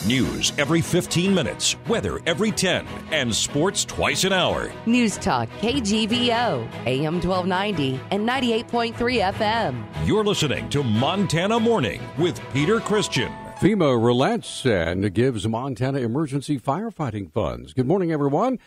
News every 15 minutes, weather every 10, and sports twice an hour. Newstalk, KGVO, AM 1290 and 98.3 FM. You're listening to Montana Morning with Peter Christian. FEMA relents and gives Montana emergency firefighting funds. Good morning, everyone.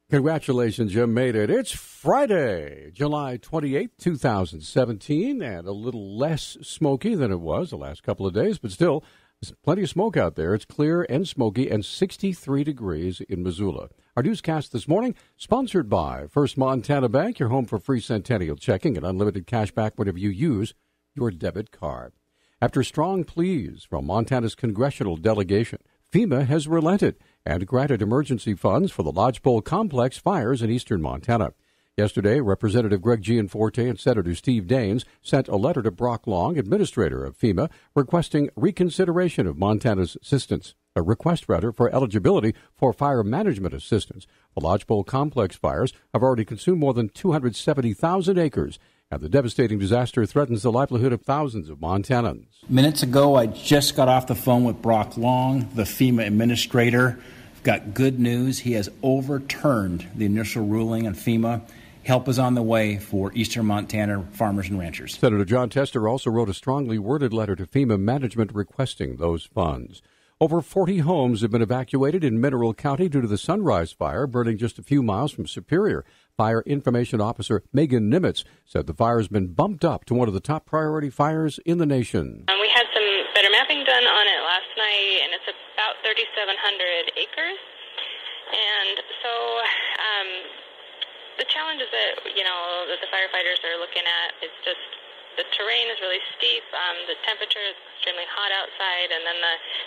Congratulations, you made it. It's Friday, July 28th, 2017, and a little less smoky than it was the last couple of days, but still, there's plenty of smoke out there. It's clear and smoky and 63 degrees in Missoula. Our newscast this morning, sponsored by First Montana Bank, your home for free Centennial checking and unlimited cash back whenever you use your debit card. After strong pleas from Montana's congressional delegation, FEMA has relented and granted emergency funds for the Lodgepole complex fires in eastern Montana. Yesterday, Representative Greg Gianforte and Senator Steve Daines sent a letter to Brock Long, administrator of FEMA, requesting reconsideration of Montana's assistance, a request for eligibility for fire management assistance. The Lodgepole complex fires have already consumed more than 270,000 acres, and the devastating disaster threatens the livelihood of thousands of Montanans. Minutes ago, I just got off the phone with Brock Long, the FEMA administrator. I've got good news. He has overturned the initial ruling on FEMA. Help is on the way for eastern Montana farmers and ranchers. Senator John Tester also wrote a strongly worded letter to FEMA management requesting those funds. Over 40 homes have been evacuated in Mineral County due to the Sunrise Fire, burning just a few miles from Superior. Fire Information Officer Megan Nimitz said the fire has been bumped up to one of the top priority fires in the nation. We had some better mapping done on it last night, and it's about 3,700 acres. And so the challenge is that, that the firefighters are looking at is just the terrain is really steep, the temperature is extremely hot outside, and then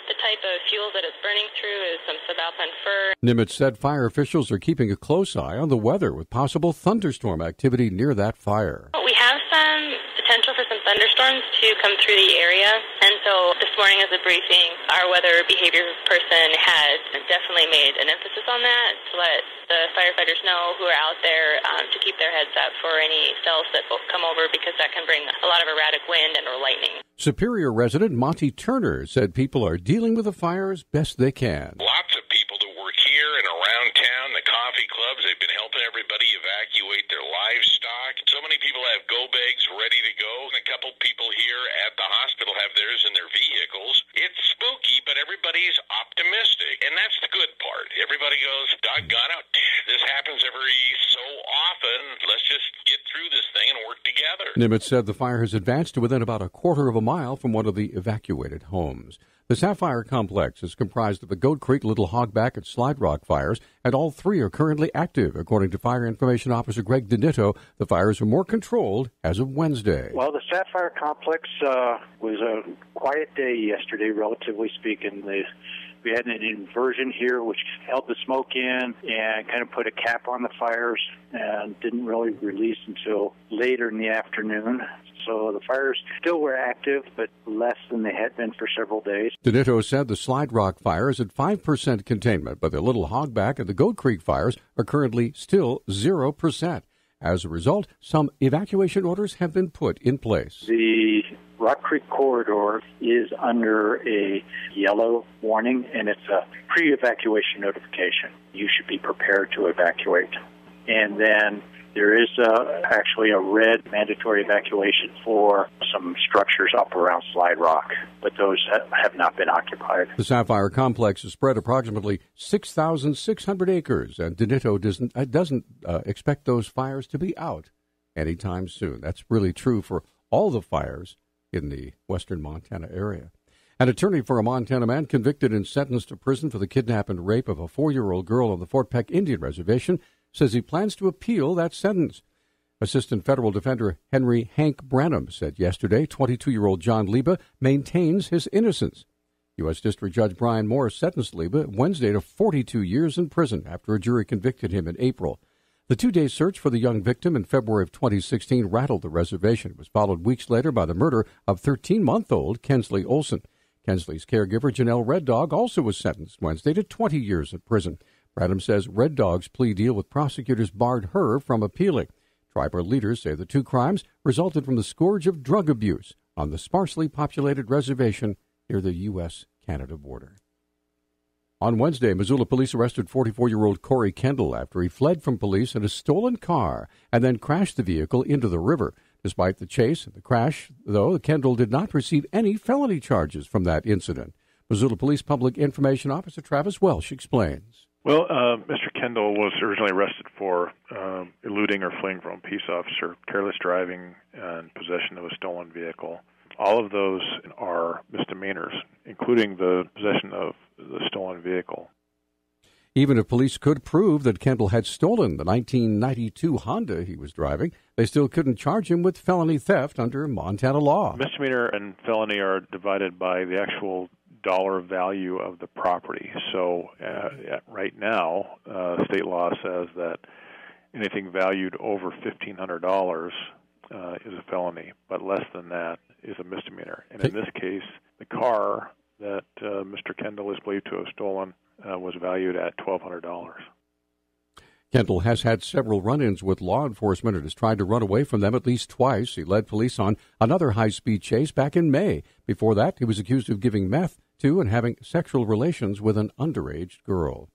the type of fuel that it's burning through is some subalpine fir. Nimitz said fire officials are keeping a close eye on the weather with possible thunderstorm activity near that fire. We have some potential for some thunderstorms to come through the area, and so this morning as a briefing, our weather behavior person had definitely made an emphasis on that to let the firefighters know who are out there to keep their heads up for any cells that will come over, because that can bring a lot of erratic wind and or lightning. Superior resident Monty Turner said people are dealing with the fire as best they can. Lots of people that work here and around town, the coffee clubs, they've been helping everybody evacuate their livestock. So many people have go bags ready to go. And a couple people here at the hospital have theirs in their vehicles. It's spooky, but everybody's optimistic. And that's the good part. Everybody goes, doggone it, this happens every so often. Let's just get through this thing and work together. Nimitz said the fire has advanced to within about a quarter of a mile from one of the evacuated homes. The Sapphire Complex is comprised of the Goat Creek, Little Hogback, and Slide Rock fires, and all three are currently active. According to Fire Information Officer Greg DeNitto, the fires are more controlled as of Wednesday. Well, the Sapphire Complex was a quiet day yesterday, relatively speaking. We had an inversion here which held the smoke in and kind of put a cap on the fires and didn't really release until later in the afternoon. So the fires still were active, but less than they had been for several days. DeNitto said the Slide Rock fire is at 5% containment, but the Little Hogback and the Goat Creek fires are currently still 0%. As a result, some evacuation orders have been put in place. The Rock Creek corridor is under a yellow warning, and it's a pre-evacuation notification. You should be prepared to evacuate. And then there is actually a red mandatory evacuation for some structures up around Slide Rock, but those have not been occupied. The Sapphire Complex is spread approximately 6,600 acres, and DeNitto doesn't expect those fires to be out anytime soon. That's really true for all the fires in the western Montana area. An attorney for a Montana man convicted and sentenced to prison for the kidnap and rape of a 4-year-old girl on the Fort Peck Indian Reservation says he plans to appeal that sentence. Assistant federal defender Henry Hank Branham said yesterday 22-year-old John Liba maintains his innocence. U.S. District Judge Brian Moore sentenced Liba Wednesday to 42 years in prison after a jury convicted him in April. The 2-day search for the young victim in February of 2016 rattled the reservation. It was followed weeks later by the murder of 13-month-old Kensley Olson. Kensley's caregiver, Janelle Red Dog, also was sentenced Wednesday to 20 years in prison. Branham says Red Dog's plea deal with prosecutors barred her from appealing. Tribal leaders say the two crimes resulted from the scourge of drug abuse on the sparsely populated reservation near the U.S.-Canada border. On Wednesday, Missoula police arrested 44-year-old Corey Kendall after he fled from police in a stolen car and then crashed the vehicle into the river. Despite the chase and the crash, though, Kendall did not receive any felony charges from that incident. Missoula Police Public Information Officer Travis Welsh explains. Well, Mr. Kendall was originally arrested for eluding or fleeing from a peace officer, careless driving, and possession of a stolen vehicle. All of those are misdemeanors, including the possession of the stolen vehicle. Even if police could prove that Kendall had stolen the 1992 Honda he was driving, they still couldn't charge him with felony theft under Montana law. Misdemeanor and felony are divided by the actual dollar value of the property. So right now, state law says that anything valued over $1,500 is a felony, but less than that is a misdemeanor. And in this case, the car that Mr. Kendall is believed to have stolen was valued at $1,200. Kendall has had several run-ins with law enforcement and has tried to run away from them at least twice. He led police on another high-speed chase back in May. Before that, he was accused of giving meth to and having sexual relations with an underage girl.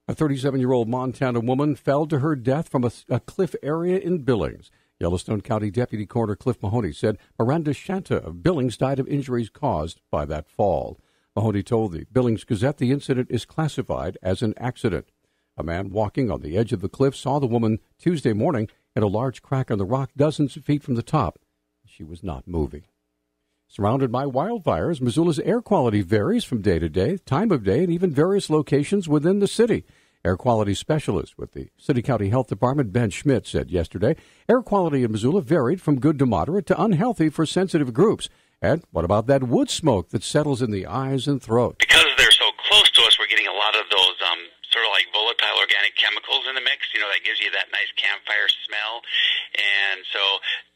A 37-year-old Montana woman fell to her death from a cliff area in Billings. Yellowstone County Deputy Coroner Cliff Mahoney said Miranda Shanta of Billings died of injuries caused by that fall. Mahoney told the Billings Gazette the incident is classified as an accident. A man walking on the edge of the cliff saw the woman Tuesday morning in a large crack on the rock dozens of feet from the top. She was not moving. Surrounded by wildfires, Missoula's air quality varies from day to day, time of day, and even various locations within the city. Air quality specialist with the City County Health Department, Ben Schmidt, said yesterday, air quality in Missoula varied from good to moderate to unhealthy for sensitive groups. And what about that wood smoke that settles in the eyes and throat? Because they're so close to us, we're getting a lot of those sort of like volatile organic chemicals in the mix, that gives you that nice campfire smell. And so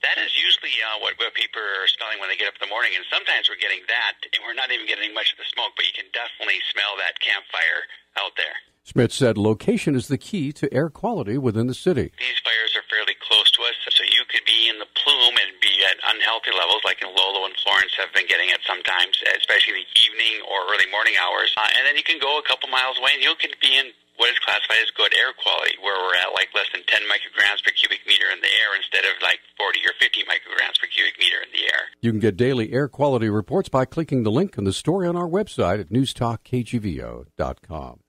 that is usually what people are smelling when they get up in the morning. And sometimes we're getting that, and we're not even getting much of the smoke, but you can definitely smell that campfire out there. Smith said location is the key to air quality within the city. These fires are fairly close to us, so you could be in the plume and be at unhealthy levels, like in Lolo and Florence have been getting it sometimes, especially in the evening or early morning hours. And then you can go a couple miles away and you could be in what is classified as good air quality, where we're at like less than 10 micrograms per cubic meter in the air instead of like 40 or 50 micrograms per cubic meter in the air. You can get daily air quality reports by clicking the link in the story on our website at newstalkkgvo.com.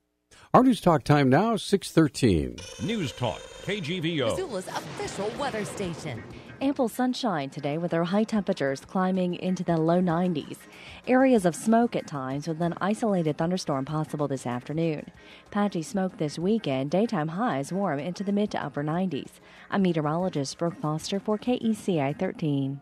Our News Talk time now, 6:13. News Talk, KGVO. Missoula's official weather station. Ample sunshine today with our high temperatures climbing into the low 90s. Areas of smoke at times with an isolated thunderstorm possible this afternoon. Patchy smoke this weekend, daytime highs warm into the mid to upper 90s. I'm meteorologist Brooke Foster for KECI 13.